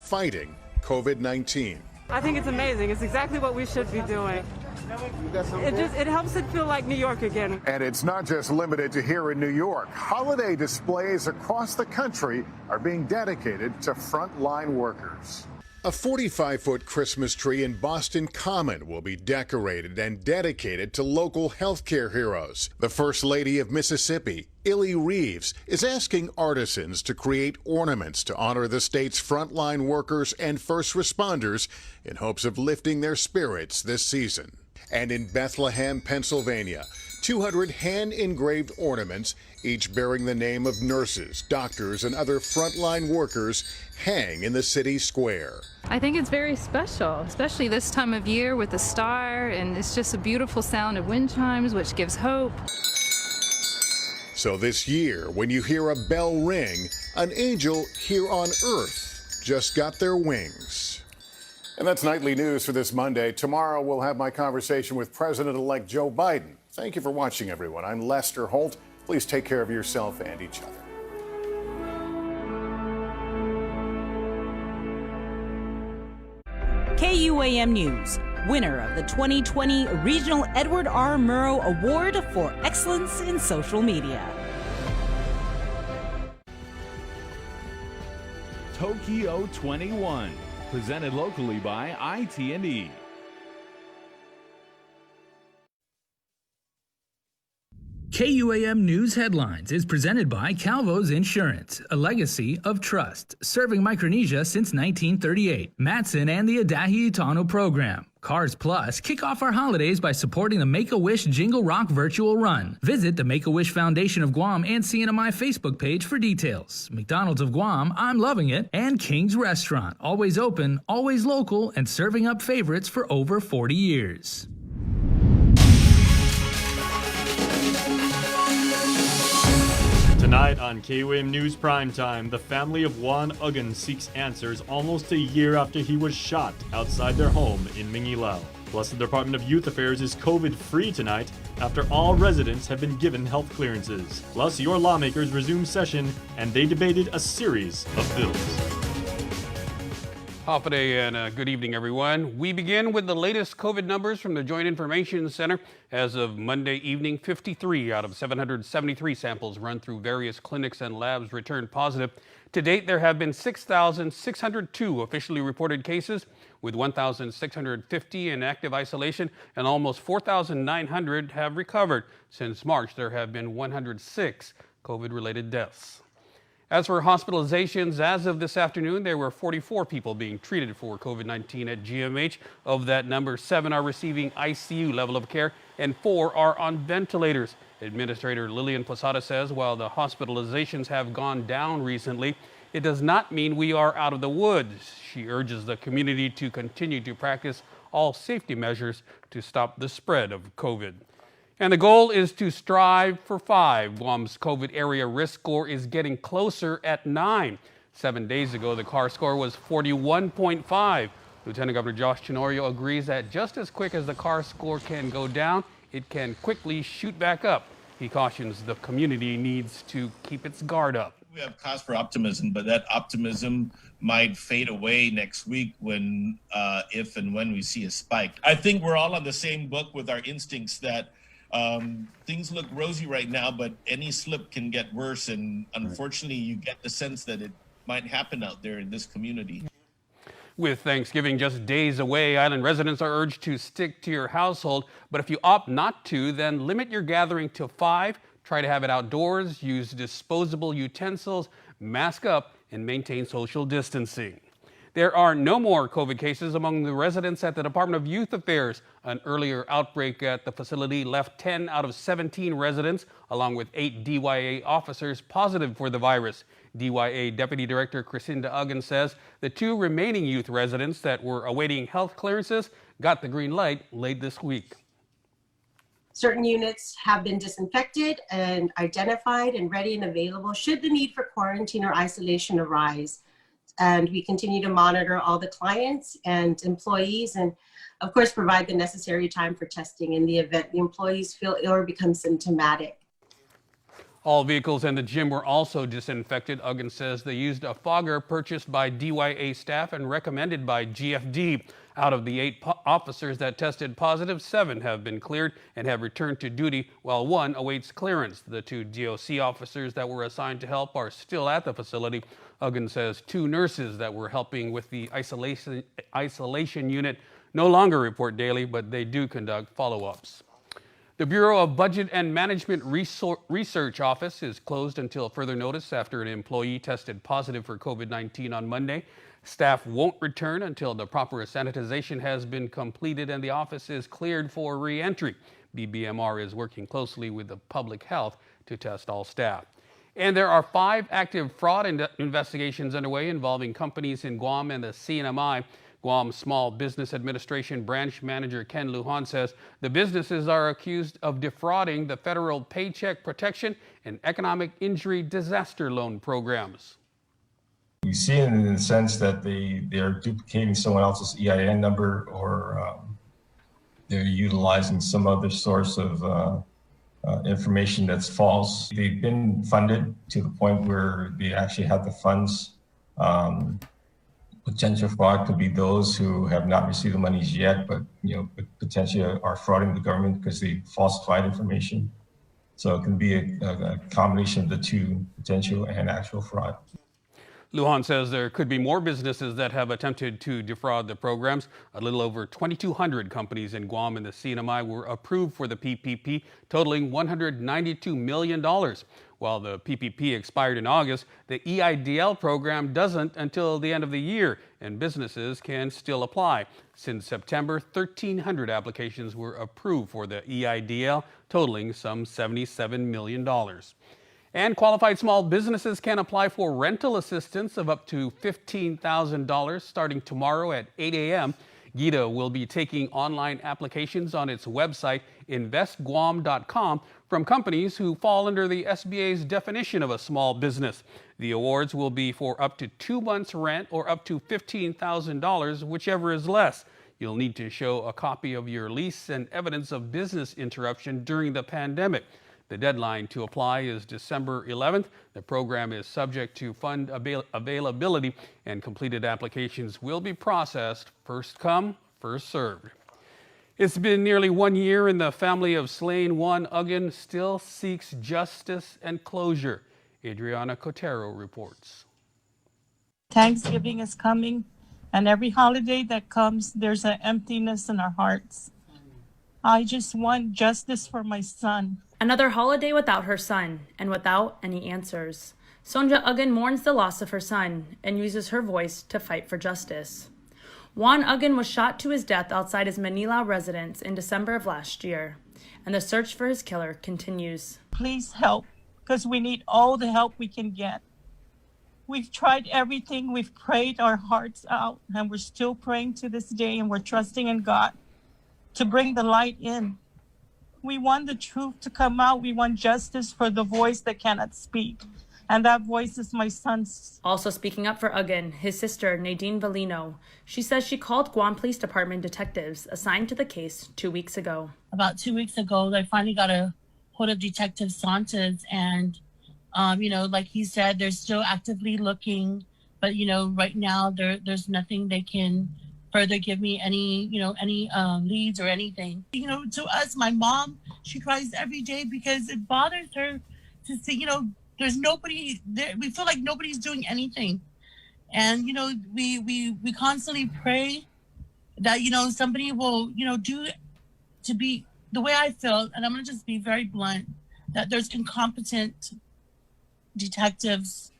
fighting COVID-19. I think it's amazing. It's exactly what we should be doing. It helps it feel like New York again. And it's not just limited to here in New York. Holiday displays across the country are being dedicated to frontline workers. A 45-foot Christmas tree in Boston Common will be decorated and dedicated to local healthcare heroes. The First Lady of Mississippi, Illy Reeves, is asking artisans to create ornaments to honor the state's frontline workers and first responders in hopes of lifting their spirits this season. And in Bethlehem, Pennsylvania, 200 hand-engraved ornaments, each bearing the name of nurses, doctors, and other frontline workers, hang in the city square. I think it's very special, especially this time of year with the star, and it's just a beautiful sound of wind chimes, which gives hope. So this year, when you hear a bell ring, an angel here on earth just got their wings. And that's nightly news for this Monday. Tomorrow, we'll have my conversation with President-elect Joe Biden. Thank you for watching, everyone. I'm Lester Holt. Please take care of yourself and each other. KUAM News, winner of the 2020 Regional Edward R. Murrow Award for Excellence in Social Media. Tokyo 21, presented locally by IT&E. KUAM News Headlines is presented by Calvo's Insurance, a legacy of trust, serving Micronesia since 1938. Matson and the Adahi Itano program. Cars Plus, kick off our holidays by supporting the Make-A-Wish Jingle Rock Virtual Run. Visit the Make-A-Wish Foundation of Guam and CNMI Facebook page for details. McDonald's of Guam, I'm loving it, and King's Restaurant, always open, always local, and serving up favorites for over 40 years. Tonight on KUAM News Primetime, the family of Juan Uggan seeks answers almost a year after he was shot outside their home in Mingilao. Plus, the Department of Youth Affairs is COVID-free tonight after all residents have been given health clearances. Plus, your lawmakers resumed session and they debated a series of bills. Half a day and good evening, everyone. We begin with the latest COVID numbers from the Joint Information Center. As of Monday evening, 53 out of 773 samples run through various clinics and labs returned positive. To date, there have been 6,602 officially reported cases, with 1,650 in active isolation, and almost 4,900 have recovered. Since March, there have been 106 COVID-related deaths. As for hospitalizations, as of this afternoon, there were 44 people being treated for COVID-19 at GMH. Of that number, 7 are receiving ICU level of care and 4 are on ventilators. Administrator Lillian Posada says while the hospitalizations have gone down recently, it does not mean we are out of the woods. She urges the community to continue to practice all safety measures to stop the spread of COVID. And the goal is to strive for 5. Guam's COVID area risk score is getting closer at 9. 7 days ago, the CAR score was 41.5. Lieutenant Governor Josh Tenorio agrees that just as quick as the CAR score can go down, it can quickly shoot back up. He cautions the community needs to keep its guard up. We have cause for optimism, but that optimism might fade away next week when, if and when we see a spike. I think we're all on the same book with our instincts that things look rosy right now, but any slip can get worse. And unfortunately, you get the sense that it might happen out there in this community. With Thanksgiving just days away, island residents are urged to stick to your household. But if you opt not to, then limit your gathering to 5. Try to have it outdoors, use disposable utensils, mask up, and maintain social distancing. There are no more COVID cases among the residents at the Department of Youth Affairs. An earlier outbreak at the facility left 10 out of 17 residents, along with 8 DYA officers, positive for the virus. DYA Deputy Director Crescinda Uggan says the 2 remaining youth residents that were awaiting health clearances got the green light late this week. Certain units have been disinfected and identified and ready and available should the need for quarantine or isolation arise. And we continue to monitor all the clients and employees and, of course, provide the necessary time for testing in the event the employees feel ill or become symptomatic. All vehicles in the gym were also disinfected. Uggan says they used a fogger purchased by DYA staff and recommended by GFD. Out of the 8 officers that tested positive, 7 have been cleared and have returned to duty, while 1 awaits clearance. The 2 DOC officers that were assigned to help are still at the facility. Uggan says 2 nurses that were helping with the isolation unit no longer report daily, but they do conduct follow-ups. The Bureau of Budget and Management Research Office is closed until further notice after an employee tested positive for COVID-19 on Monday. Staff won't return until the proper sanitization has been completed and the office is cleared for re-entry. BBMR is working closely with the public health to test all staff. And there are 5 active fraud investigations underway involving companies in Guam and the CNMI. Guam Small Business Administration Branch Manager Ken Lujan says the businesses are accused of defrauding the federal Paycheck Protection and Economic Injury Disaster Loan programs. We see it in the sense that they're duplicating someone else's EIN number, or they're utilizing some other source of information that's false. They've been funded to the point where they actually have the funds. Potential fraud could be those who have not received the monies yet, but potentially are frauding the government because they falsified information. So it can be a combination of the 2, potential and actual fraud. Lujan says there could be more businesses that have attempted to defraud the programs. A little over 2,200 companies in Guam and the CNMI were approved for the PPP, totaling $192 million. While the PPP expired in August, the EIDL program doesn't until the end of the year, and businesses can still apply. Since September, 1,300 applications were approved for the EIDL, totaling some $77 million. And qualified small businesses can apply for rental assistance of up to $15,000 starting tomorrow at 8 a.m. GITA will be taking online applications on its website, investguam.com, from companies who fall under the SBA's definition of a small business. The awards will be for up to 2 months' rent or up to $15,000, whichever is less. You'll need to show a copy of your lease and evidence of business interruption during the pandemic. The deadline to apply is December 11th. The program is subject to fund availability, and completed applications will be processed first come, first served. It's been nearly 1 year, and the family of slain Juan Uggan still seeks justice and closure. Adriana Cotero reports. Thanksgiving is coming, and every holiday that comes, there's an emptiness in our hearts. I just want justice for my son. Another holiday without her son, and without any answers. Sonja Uggan mourns the loss of her son and uses her voice to fight for justice. Juan Uggan was shot to his death outside his Manila residence in December of last year, and the search for his killer continues. Please help, because we need all the help we can get. We've tried everything, we've prayed our hearts out, and we're still praying to this day, and we're trusting in God to bring the light in. We want the truth to come out. We want justice for the voice that cannot speak. And that voice is my son's. Also speaking up for Uggan, his sister, Nadine Valino. She says she called Guam Police Department detectives assigned to the case 2 weeks ago. About 2 weeks ago, I finally got a hold of Detective Santos. And, like he said, they're still actively looking. But, right now there's nothing they can further give me any leads or anything. To us, my mom, she cries every day because it bothers her to see, there's nobody there. We feel like nobody's doing anything. And, we constantly pray that, somebody will, do to be the way I feel. And I'm going to just be very blunt, that there's incompetent detectives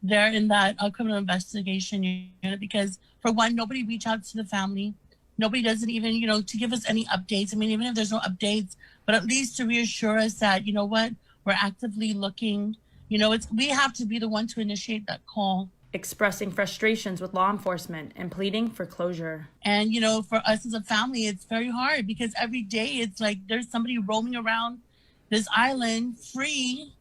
there in that criminal investigation unit, because for one, nobody reached out to the family. Nobody doesn't even, to give us any updates. I mean, even if there's no updates, but at least to reassure us that, we're actively looking. We have to be the one to initiate that call. Expressing frustrations with law enforcement and pleading for closure. And, for us as a family, it's very hard because every day it's like there's somebody roaming around this island free,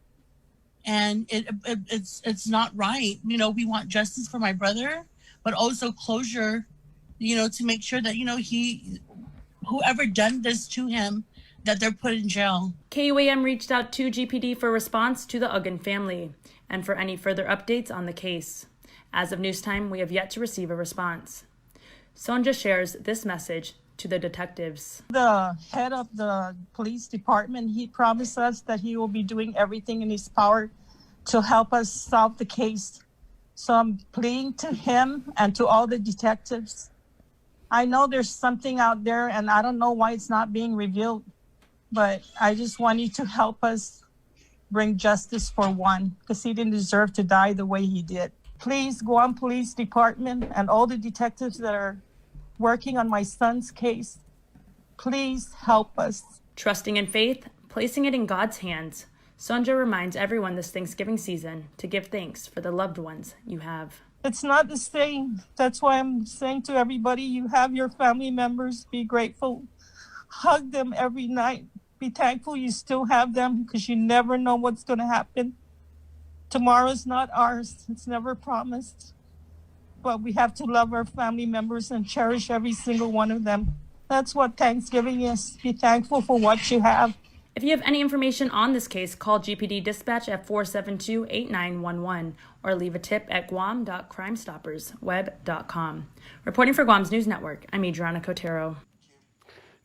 and it's not right. We want justice for my brother, but also closure, to make sure that, whoever done this to him, that they're put in jail. KUAM reached out to GPD for response to the Uggan family and for any further updates on the case. As of news time, we have yet to receive a response. Sonja shares this message to the detectives. The head of the police department, he promised us that he will be doing everything in his power to help us solve the case. So I'm pleading to him and to all the detectives. I know there's something out there and I don't know why it's not being revealed, but I just want you to help us bring justice for Juan because he didn't deserve to die the way he did. Please, Guam Police Department and all the detectives that are working on my son's case, please help us. Trusting in faith, placing it in God's hands, Sonja reminds everyone this Thanksgiving season to give thanks for the loved ones you have. It's not the same. That's why I'm saying to everybody, you have your family members, be grateful. Hug them every night. Be thankful you still have them because you never know what's going to happen. Tomorrow's not ours. It's never promised. But we have to love our family members and cherish every single one of them. That's what Thanksgiving is. Be thankful for what you have. If you have any information on this case, call GPD Dispatch at 472-8911 or leave a tip at guam.crimestoppersweb.com. Reporting for Guam's News Network, I'm Adriana Cotero.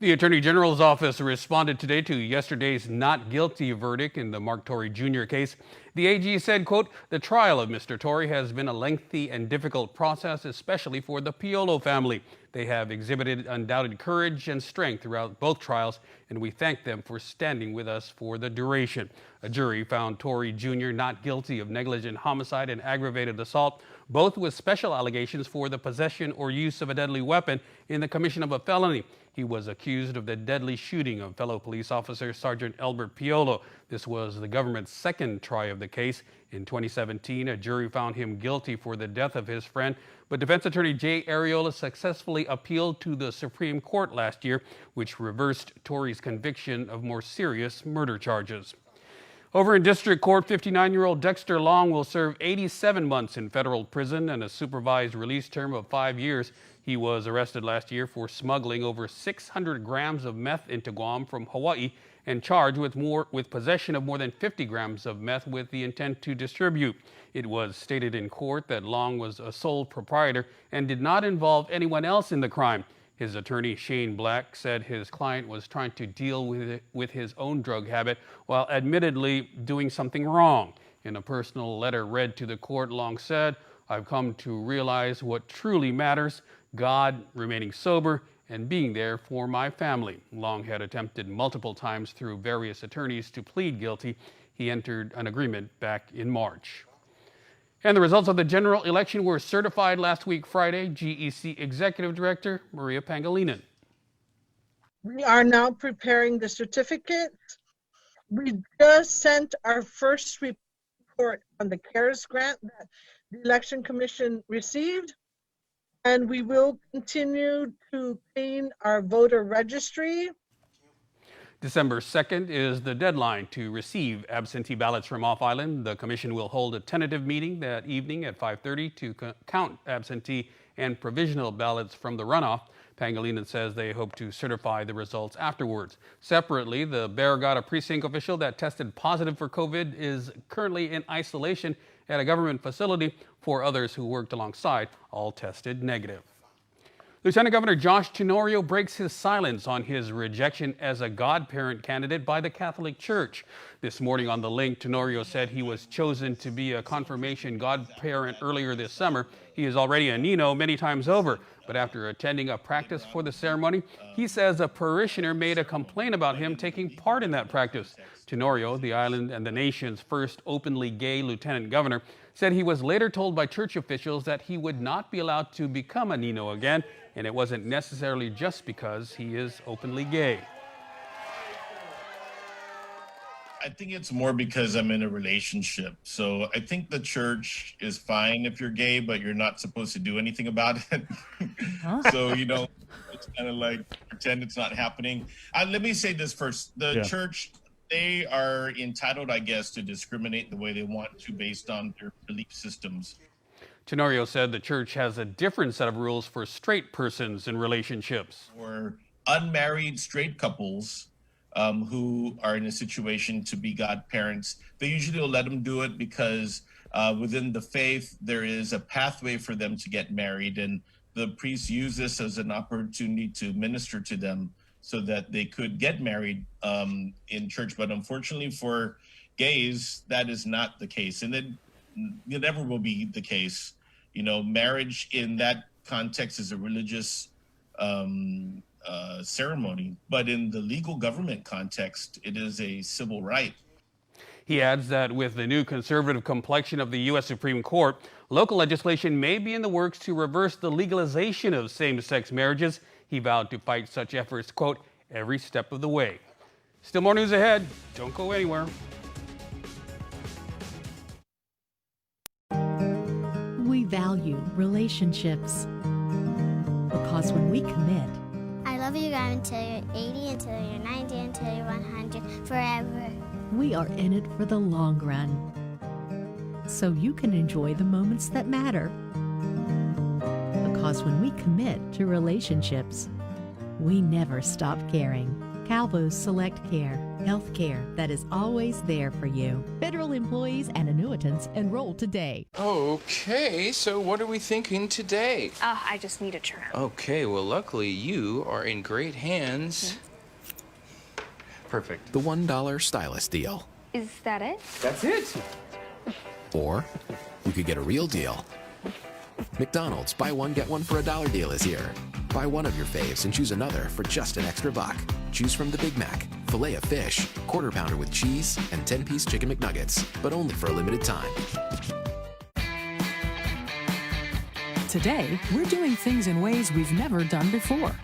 The Attorney General's office responded today to yesterday's not guilty verdict in the Mark Torrey Jr. case. The AG said, quote, "The trial of Mr. Torrey has been a lengthy and difficult process, especially for the Piolo family. They have exhibited undoubted courage and strength throughout both trials, and we thank them for standing with us for the duration." A jury found Torrey Jr. not guilty of negligent homicide and aggravated assault, both with special allegations for the possession or use of a deadly weapon in the commission of a felony. He was accused of the deadly shooting of fellow police officer Sergeant Albert Piolo. This was the government's second try of the case. In 2017, a jury found him guilty for the death of his friend, but defense attorney Jay Arreola successfully appealed to the Supreme Court last year, which reversed Torrey's conviction of more serious murder charges. Over in District Court, 59-year-old Dexter Long will serve 87 months in federal prison and a supervised release term of 5 years. He was arrested last year for smuggling over 600 grams of meth into Guam from Hawaii and charged with possession of more than 50 grams of meth with the intent to distribute. It was stated in court that Long was a sole proprietor and did not involve anyone else in the crime. His attorney, Shane Black, said his client was trying to deal with his own drug habit while admittedly doing something wrong. In a personal letter read to the court, Long said, "I've come to realize what truly matters, God, remaining sober, and being there for my family." Long had attempted multiple times through various attorneys to plead guilty. He entered an agreement back in March. And the results of the general election were certified last week, Friday. GEC Executive Director Maria Pangilinan. We are now preparing the certificate. We just sent our first report on the CARES grant that the Election Commission received, and we will continue to clean our voter registry. December 2nd is the deadline to receive absentee ballots from off-island. The commission will hold a tentative meeting that evening at 5:30 to count absentee and provisional ballots from the runoff. Pangilinan says they hope to certify the results afterwards. Separately, the Barragata precinct official that tested positive for COVID is currently in isolation at a government facility. 4 others who worked alongside all tested negative. Lieutenant Governor Josh Tenorio breaks his silence on his rejection as a godparent candidate by the Catholic Church. This morning on The Link, Tenorio said he was chosen to be a confirmation godparent earlier this summer. He is already a Nino many times over, but after attending a practice for the ceremony, he says a parishioner made a complaint about him taking part in that practice. Tenorio, the island and the nation's first openly gay lieutenant governor, said he was later told by church officials that he would not be allowed to become a Nino again, and it wasn't necessarily just because he is openly gay. I think it's more because I'm in a relationship. So I think the church is fine if you're gay, but you're not supposed to do anything about it. So, you know, it's kind of like pretend it's not happening. Let me say this first. The church, they are entitled, I guess, to discriminate the way they want to based on their belief systems. Tenorio said the church has a different set of rules for straight persons in relationships. For unmarried straight couples, who are in a situation to be godparents. They usually will let them do it because within the faith, there is a pathway for them to get married, and the priests use this as an opportunity to minister to them so that they could get married in church. But unfortunately for gays, that is not the case, and it never will be the case. You know, marriage in that context is a religious ceremony, but in the legal government context, it is a civil right. He adds that with the new conservative complexion of the U.S. Supreme Court, local legislation may be in the works to reverse the legalization of same-sex marriages. He vowed to fight such efforts, quote, every step of the way. Still more news ahead. Don't go anywhere. We value relationships because when we commit, I love you guys until you're 80, until you're 90, until you're 100, forever. we are in it for the long run, so you can enjoy the moments that matter. Because when we commit to relationships, we never stop caring. Calvo's Select Care, health care that is always there for you. Federal employees and annuitants enroll today. Okay, so what are we thinking today? I just need a trim. Okay, well, luckily you are in great hands. Perfect. The $1 stylist deal. Is that it? That's it. Or you could get a real deal. McDonald's buy one, get one for $1 deal is here. Buy one of your faves and choose another for just an extra buck. Choose from the Big Mac, filet of fish, quarter pounder with cheese, and 10-piece chicken McNuggets, but only for a limited time. Today, we're doing things in ways we've never done before,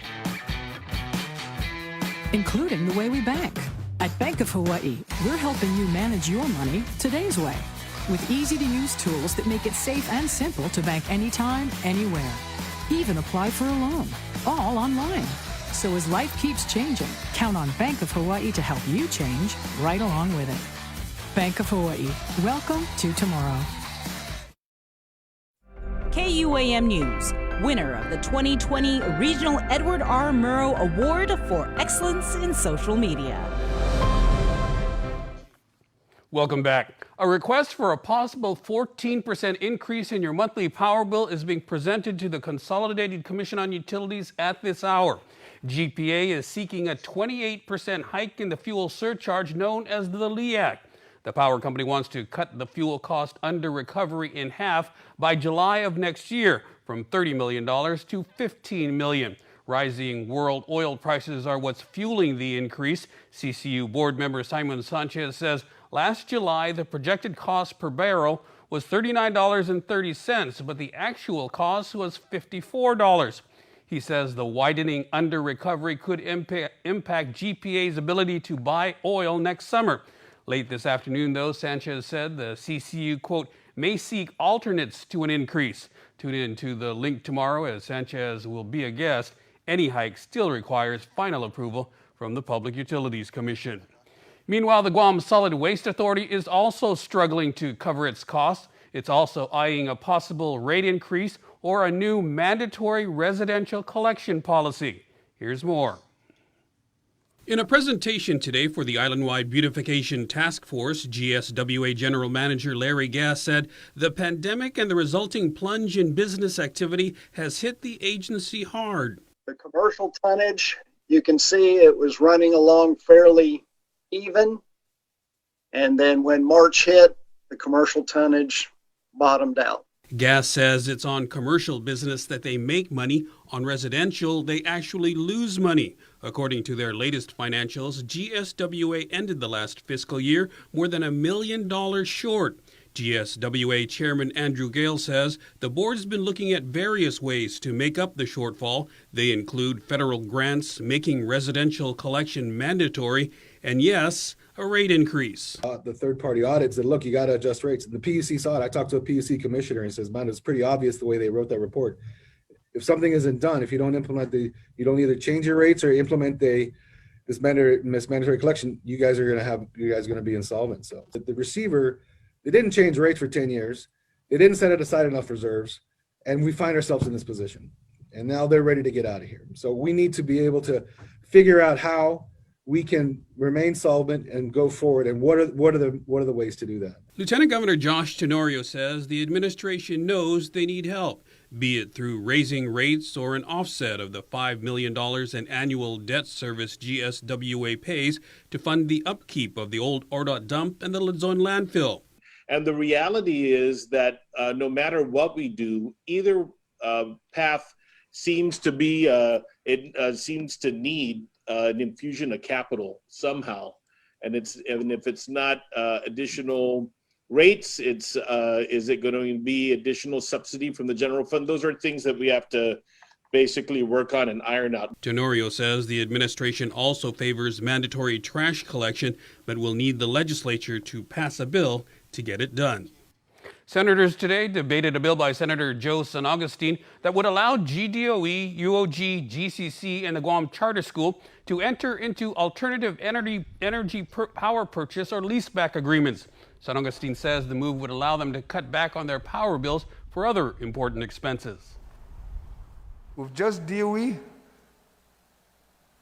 including the way we bank. At Bank of Hawaii, we're helping you manage your money today's way, with easy-to-use tools that make it safe and simple to bank anytime, anywhere. Even apply for a loan, all online. So as life keeps changing, count on Bank of Hawaii to help you change right along with it. Bank of Hawaii, welcome to tomorrow. KUAM News, winner of the 2020 Regional Edward R. Murrow Award for Excellence in Social Media. Welcome back. A request for a possible 14% increase in your monthly power bill is being presented to the Consolidated Commission on Utilities at this hour. GPA is seeking a 28% hike in the fuel surcharge known as the LEAC. The power company wants to cut the fuel cost under recovery in half by July of next year, from $30 million to $15 million. Rising world oil prices are what's fueling the increase. CCU board member Simon Sanchez says last July, the projected cost per barrel was $39.30, but the actual cost was $54. He says the widening under recovery could impact GPA's ability to buy oil next summer. Late this afternoon, though, Sanchez said the CCU, quote, may seek alternates to an increase. Tune in to The Link tomorrow as Sanchez will be a guest. Any hike still requires final approval from the Public Utilities Commission. Meanwhile, the Guam Solid Waste Authority is also struggling to cover its costs. It's also eyeing a possible rate increase or a new mandatory residential collection policy. Here's more. In a presentation today for the Island-Wide Beautification Task Force, GSWA General Manager Larry Gass said the pandemic and the resulting plunge in business activity has hit the agency hard. The commercial tonnage, you can see it was running along fairly even. And then when March hit, the commercial tonnage bottomed out. Gass says it's on commercial business that they make money. On residential, they actually lose money. According to their latest financials, GSWA ended the last fiscal year more than $1 million short. GSWA Chairman Andrew Gale says the board's been looking at various ways to make up the shortfall. They include federal grants, making residential collection mandatory, and yes, a rate increase. The third-party audit said, look, you got to adjust rates. The PUC saw it. I talked to a PUC commissioner and he says, man, it's pretty obvious the way they wrote that report. If something isn't done, if you don't implement you don't either change your rates or implement this mandatory collection, you guys are going to be insolvent. So the receiver, they didn't change rates for 10 years. They didn't set aside enough reserves, and we find ourselves in this position. And now they're ready to get out of here. So we need to be able to figure out how we can remain solvent and go forward. And what are the ways to do that? Lieutenant Governor Josh Tenorio says the administration knows they need help, be it through raising rates or an offset of the $5 million in annual debt service GSWA pays to fund the upkeep of the old ORDOT dump and the Luzon landfill. And the reality is that no matter what we do, either path seems to be, seems to need an infusion of capital somehow. And if it's not additional rates, is it going to be additional subsidy from the general fund? Those are things that we have to basically work on and iron out. Tenorio says the administration also favors mandatory trash collection, but will need the legislature to pass a bill to get it done. Senators today debated a bill by Senator Joe San Agustin that would allow GDOE, UOG, GCC, and the Guam Charter School to enter into alternative energy power purchase or leaseback agreements. San Agustin says the move would allow them to cut back on their power bills for other important expenses. With just DOE,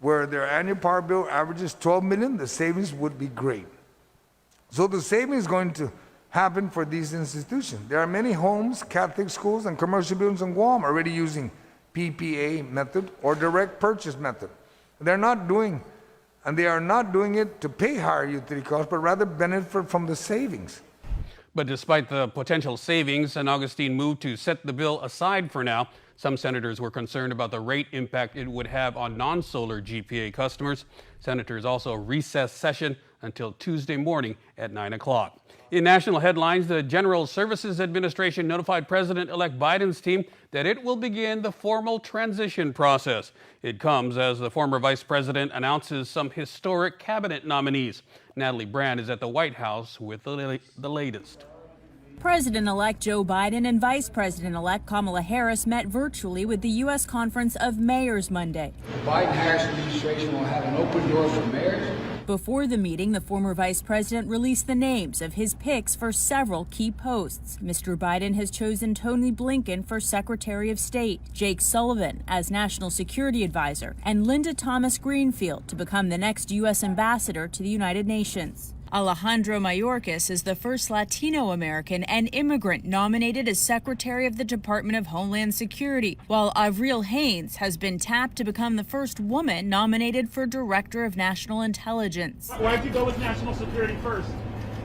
where their annual power bill averages $12 million, the savings would be great. So the savings is going to happen for these institutions. There are many homes, Catholic schools, and commercial buildings in Guam already using PPA method or direct purchase method. They're not doing, and they are not doing it to pay higher utility costs, but rather benefit from the savings. But despite the potential savings, San Agustin moved to set the bill aside for now. Some senators were concerned about the rate impact it would have on non-solar GPA customers. Senators also recessed session until Tuesday morning at 9 o'clock. In national headlines, the General Services Administration notified President-elect Biden's team that it will begin the formal transition process. It comes as the former vice president announces some historic cabinet nominees. Natalie Brand is at the White House with the latest. President-elect Joe Biden and Vice President-elect Kamala Harris met virtually with the U.S. Conference of Mayors Monday. The Biden-Harris administration will have an open door for mayors. Before the meeting, the former vice president released the names of his picks for several key posts. Mr. Biden has chosen Tony Blinken for Secretary of State, Jake Sullivan as National Security Advisor, and Linda Thomas Greenfield to become the next U.S. ambassador to the United Nations. Alejandro Mayorkas is the first Latino American and immigrant nominated as Secretary of the Department of Homeland Security, while Avril Haines has been tapped to become the first woman nominated for Director of National Intelligence. Why'd you go with national security first?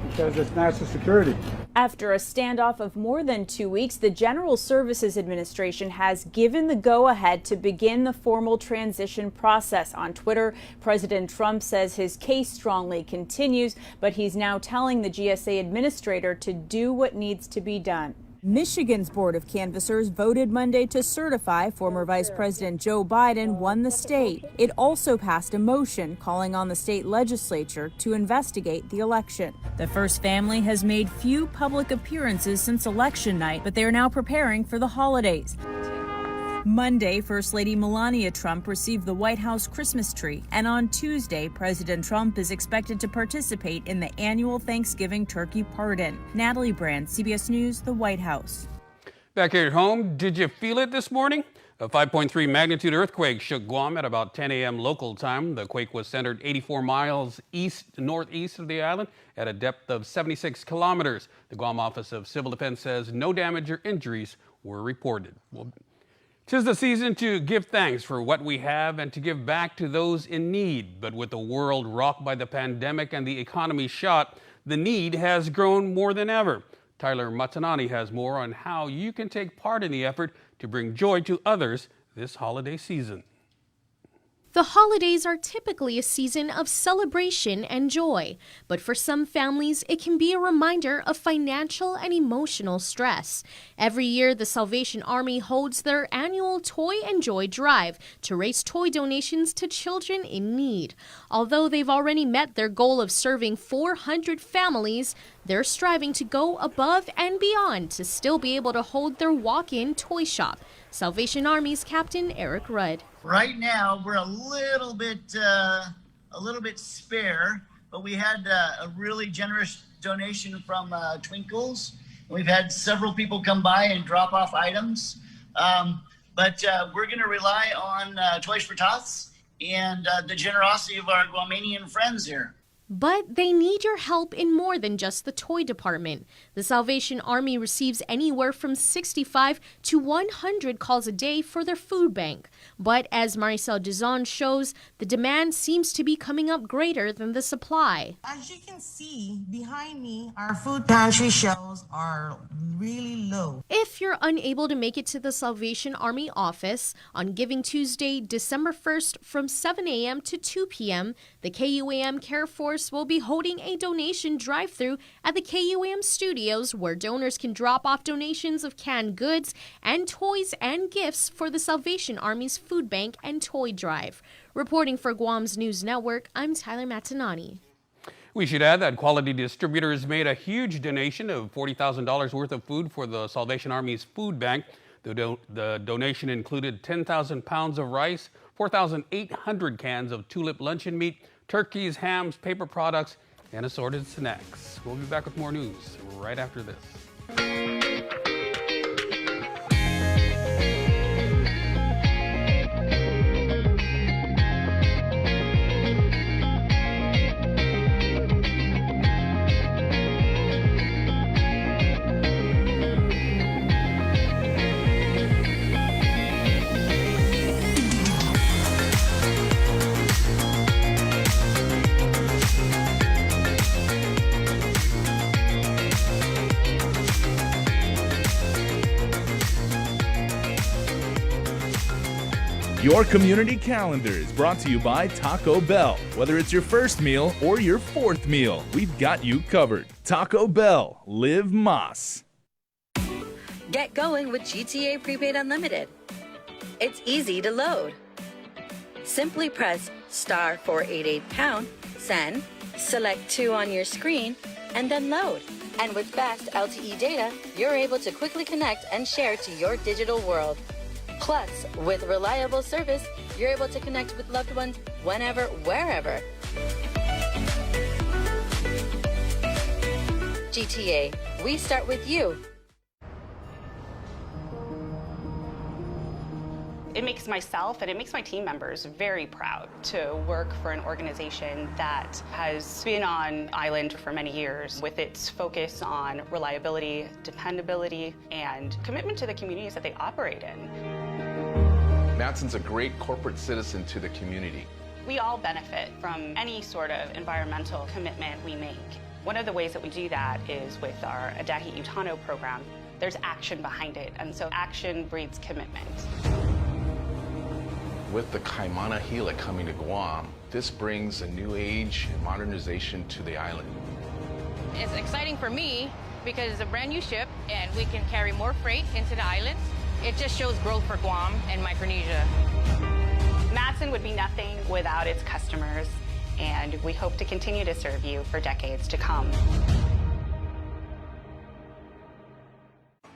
Because it's national security. After a standoff of more than 2 weeks, the General Services Administration has given the go-ahead to begin the formal transition process. On Twitter, President Trump says his case strongly continues, but he's now telling the GSA administrator to do what needs to be done. Michigan's Board of Canvassers voted Monday to certify former Vice President Joe Biden won the state. It also passed a motion calling on the state legislature to investigate the election. The first family has made few public appearances since election night, but they are now preparing for the holidays. Monday, First Lady Melania Trump received the White House Christmas tree, and on Tuesday, President Trump is expected to participate in the annual Thanksgiving turkey pardon. Natalie Brand, CBS News, the White House. Back here at home, did you feel it this morning? A 5.3 magnitude earthquake shook Guam at about 10 a.m. local time. The quake was centered 84 miles northeast of the island at a depth of 76 kilometers. The Guam Office of Civil Defense says no damage or injuries were reported. Tis the season to give thanks for what we have and to give back to those in need. But with the world rocked by the pandemic and the economy shot, the need has grown more than ever. Tyler Matanani has more on how you can take part in the effort to bring joy to others this holiday season. The holidays are typically a season of celebration and joy, but for some families, it can be a reminder of financial and emotional stress. Every year, the Salvation Army holds their annual Toy and Joy Drive to raise toy donations to children in need. Although they've already met their goal of serving 400 families, they're striving to go above and beyond to still be able to hold their walk-in toy shop. Salvation Army's Captain Eric Rudd. Right now, we're a little bit spare, but we had a really generous donation from Twinkles. We've had several people come by and drop off items, but we're going to rely on Toys for Tots and the generosity of our Guamanian friends here. But they need your help in more than just the toy department. The Salvation Army receives anywhere from 65 to 100 calls a day for their food bank. But as Maricel Dizon shows, the demand seems to be coming up greater than the supply. As you can see behind me, our food pantry shelves are really low. If you're unable to make it to the Salvation Army office on Giving Tuesday, December 1st from 7 a.m. to 2 p.m., the KUAM Care Force will be holding a donation drive-thru at the KUAM studios where donors can drop off donations of canned goods and toys and gifts for the Salvation Army's food bank and toy drive. Reporting for Guam's News Network, I'm Tyler Matanani. We should add that Quality Distributors made a huge donation of $40,000 worth of food for the Salvation Army's food bank. The donation included 10,000 pounds of rice, 4,800 cans of tulip luncheon meat, turkeys, hams, paper products, and assorted snacks. We'll be back with more news right after this. Your community calendar is brought to you by Taco Bell. Whether it's your first meal or your fourth meal, we've got you covered. Taco Bell, live Más. Get going with GTA Prepaid Unlimited. It's easy to load. Simply press star 488#, send, select 2 on your screen, and then load. And with fast LTE data, you're able to quickly connect and share to your digital world. Plus, with reliable service, you're able to connect with loved ones whenever, wherever. GTA, we start with you. It makes myself and it makes my team members very proud to work for an organization that has been on island for many years with its focus on reliability, dependability, and commitment to the communities that they operate in. Matson's a great corporate citizen to the community. We all benefit from any sort of environmental commitment we make. One of the ways that we do that is with our Adahi Utano program. There's action behind it, and so action breeds commitment. With the Kaimana Gila coming to Guam, this brings a new age and modernization to the island. It's exciting for me because it's a brand new ship and we can carry more freight into the island. It just shows growth for Guam and Micronesia. Matson would be nothing without its customers, and we hope to continue to serve you for decades to come.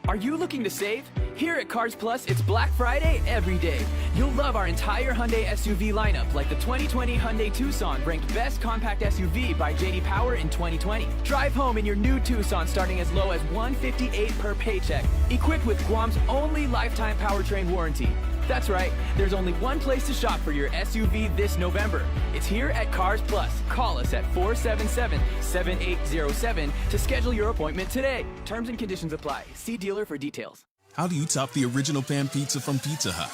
Are you looking to save? Here at Cars Plus, it's Black Friday every day. You'll love our entire Hyundai SUV lineup, like the 2020 Hyundai Tucson, ranked Best Compact SUV by J.D. Power in 2020. Drive home in your new Tucson starting as low as $158 per paycheck, equipped with Guam's only lifetime powertrain warranty. That's right, there's only one place to shop for your SUV this November. It's here at Cars Plus. Call us at 477-7807 to schedule your appointment today. Terms and conditions apply. See dealer for details. How do you top the original pan pizza from Pizza Hut?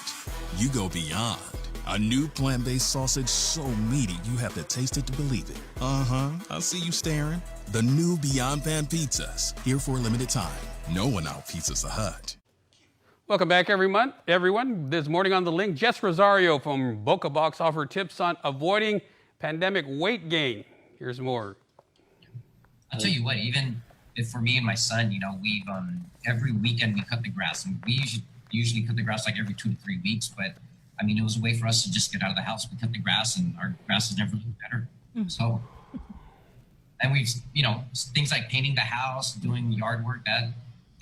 You go beyond. A new plant-based sausage so meaty you have to taste it to believe it. Uh-huh, I see you staring. The new Beyond Pan Pizzas, here for a limited time. No one out-pizzas the Hut. Welcome back, everyone. This morning on The Link, Jess Rosario from Boca Box offered tips on avoiding pandemic weight gain. Here's more. I'll tell you what, even if for me and my son, we've every weekend we cut the grass. And we usually cut the grass like every 2 to 3 weeks. But I mean, it was a way for us to just get out of the house. We cut the grass, and our grass has never looked better. So, and we've things like painting the house, doing yard work, that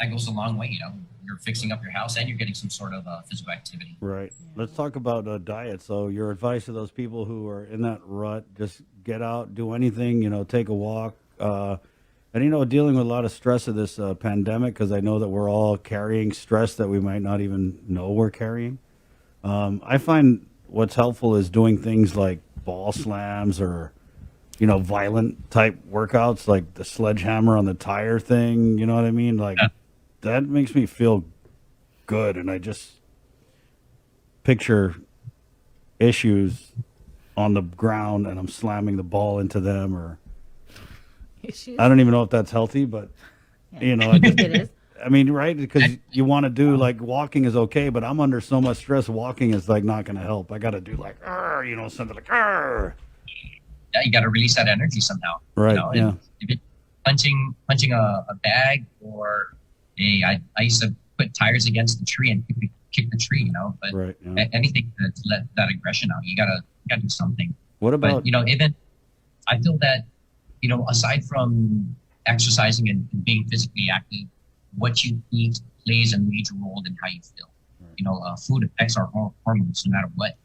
goes a long way. You're fixing up your house and you're getting some sort of physical activity. Right. Let's talk about diet. So your advice to those people who are in that rut, just get out, do anything, take a walk. And, dealing with a lot of stress of this pandemic, because I know that we're all carrying stress that we might not even know we're carrying. I find what's helpful is doing things like ball slams or, violent type workouts, like the sledgehammer on the tire thing. You know what I mean? Like that makes me feel good, and I just picture issues on the ground and I'm slamming the ball into them, or I don't even know if that's healthy, but I think it is. I mean, right? Because you want to do like walking is okay, but I'm under so much stress. Walking is like not going to help. I got to do like, something like, Yeah, you got to release that energy somehow. Right. Yeah. If it's punching a bag, or I used to put tires against the tree and kick the tree, but right, yeah. Anything to let that aggression out, you gotta do something. What about, but, even I feel that, aside from exercising and being physically active, what you eat plays a major role in how you feel. Food affects our hormones no matter what.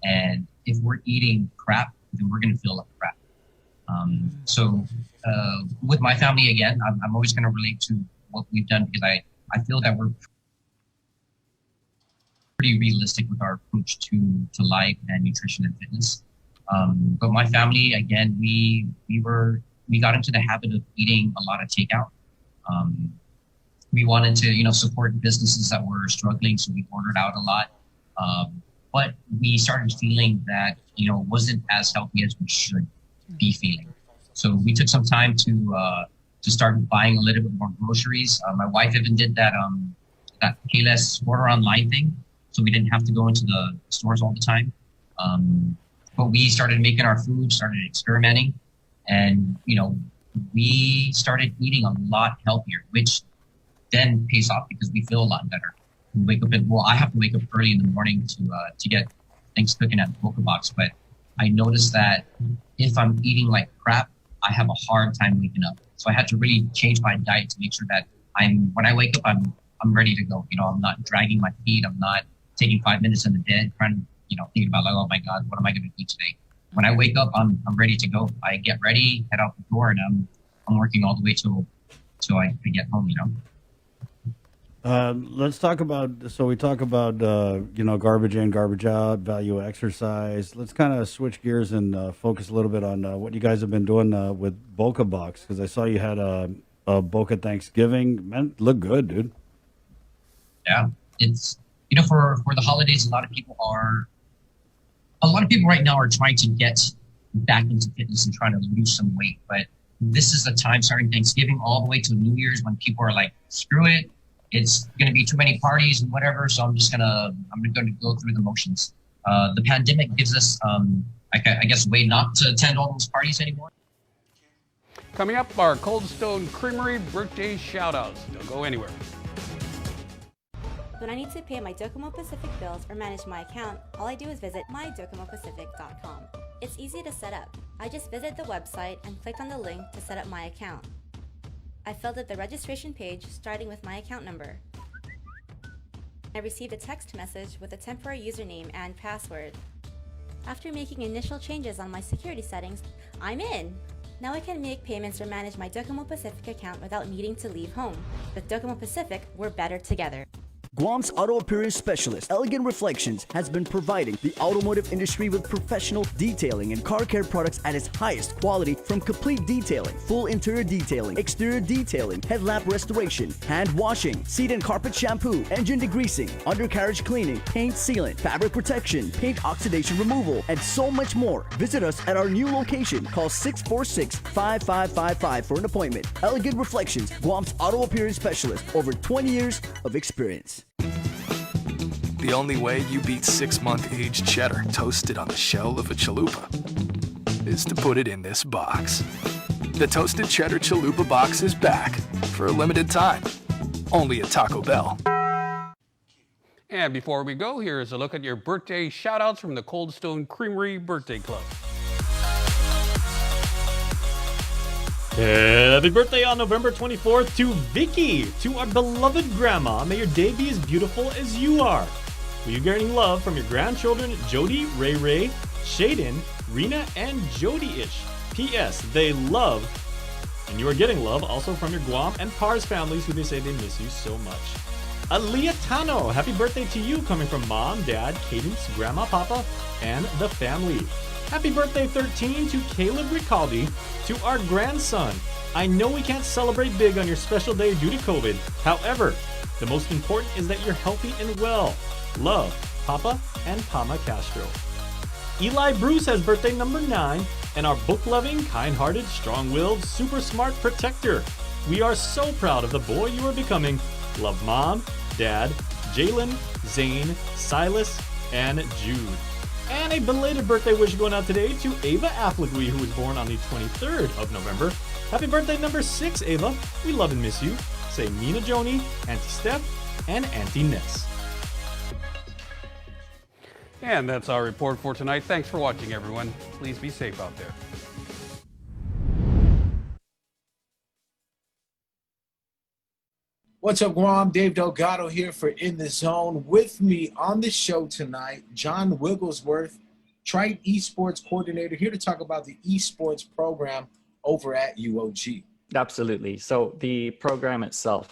And if we're eating crap, then we're going to feel like crap. So with my family, again, I'm always going to relate to what we've done, because I feel that we're pretty realistic with our approach to life and nutrition and fitness. But my family, again, we got into the habit of eating a lot of takeout. We wanted to, support businesses that were struggling, so we ordered out a lot. But we started feeling that, wasn't as healthy as we should be feeling. So we took some time to start buying a little bit more groceries. My wife even did that Payless order online thing, so we didn't have to go into the stores all the time. But we started making our food, started experimenting, and we started eating a lot healthier, which then pays off because we feel a lot better. We wake up I have to wake up early in the morning to get things cooking at the Boca Box, but I noticed that if I'm eating like crap, I have a hard time waking up. So I had to really change my diet to make sure that when I wake up, I'm ready to go. I'm not dragging my feet. I'm not taking 5 minutes in the bed trying to, thinking about like, oh my God, what am I going to eat today? When I wake up, I'm ready to go. I get ready, head out the door, and I'm working all the way till I get home. Let's talk about, so we talk about, garbage in, garbage out, value exercise. Let's kind of switch gears and focus a little bit on what you guys have been doing with Boca Box, because I saw you had a Boca Thanksgiving. Man, look good, dude. Yeah, it's, for the holidays, a lot of people right now are trying to get back into fitness and trying to lose some weight. But this is the time, starting Thanksgiving all the way to New Year's, when people are like, screw it. It's going to be too many parties and whatever, so I'm going to go through the motions. The pandemic gives us, I guess, a way not to attend all those parties anymore. Coming up, our Cold Stone Creamery birthday shout-outs. Don't go anywhere. When I need to pay my Docomo Pacific bills or manage my account, all I do is visit mydocomopacific.com. It's easy to set up. I just visit the website and click on the link to set up my account. I filled out the registration page starting with my account number. I received a text message with a temporary username and password. After making initial changes on my security settings, I'm in! Now I can make payments or manage my Docomo Pacific account without needing to leave home. With Docomo Pacific, we're better together. Guam's auto appearance specialist, Elegant Reflections, has been providing the automotive industry with professional detailing and car care products at its highest quality, from complete detailing, full interior detailing, exterior detailing, headlamp restoration, hand washing, seat and carpet shampoo, engine degreasing, undercarriage cleaning, paint sealant, fabric protection, paint oxidation removal, and so much more. Visit us at our new location. Call 646-5555 for an appointment. Elegant Reflections, Guam's auto appearance specialist, over 20 years of experience. The only way you beat 6-month aged cheddar toasted on the shell of a chalupa is to put it in this box. The Toasted Cheddar Chalupa box is back for a limited time, only at Taco Bell. And before we go, here's a look at your birthday shout-outs from the Cold Stone Creamery Birthday Club. Happy birthday on November 24th to Vicky, to our beloved grandma. May your day be as beautiful as you are. Will you getting love from your grandchildren, Jody, Ray Ray, Shaden, Rena, and Jody-ish. P.S. They love, and you are getting love also from your Guam and Pars families, who they say they miss you so much. Aliatano, happy birthday to you, coming from Mom, Dad, Cadence, Grandma, Papa, and the family. Happy birthday 13 to Caleb Ricaldi, to our grandson. I know we can't celebrate big on your special day due to COVID. However, the most important is that you're healthy and well. Love, Papa and Pama Castro. Eli Bruce has birthday number 9, and our book-loving, kind-hearted, strong-willed, super smart protector. We are so proud of the boy you are becoming. Love Mom, Dad, Jalen, Zane, Silas, and Jude. And a belated birthday wish going out today to Ava Applegui, who was born on the 23rd of November. Happy birthday number 6, Ava. We love and miss you. Say Nina Joni, Auntie Steph, and Auntie Ness. And that's our report for tonight. Thanks for watching, everyone. Please be safe out there. What's up, Guam? Dave Delgado here for In the Zone. With me on the show tonight, John Wigglesworth, Triton Esports Coordinator, here to talk about the esports program over at UOG. Absolutely. So the program itself